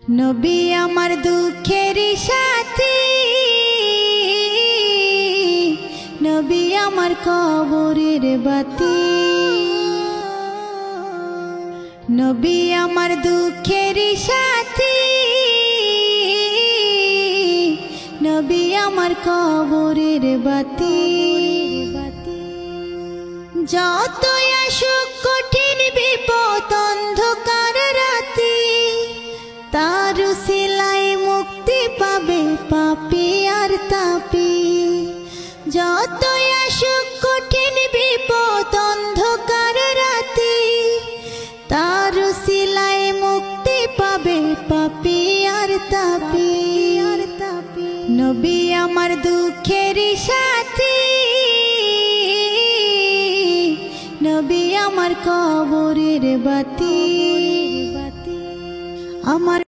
नबी आमार दुखेर साथी, नबी आमार कबरेर बाती। नबी आमार दुखेर साथी, नबी आमार कबरेर बाती। যতই আসুক কঠিন বিপদ অন্ধকার রাতে, তার উসিলায় মুক্তি পাবে পাপী আর তাপী। যতই আসুক কঠিন বিপদ অন্ধকার রাতে, তার উসিলায় মুক্তি পাবে পাপী আর তাপী। নবী আমার দুঃখের সাথী, नबी आमार कबरेर बाती। आमार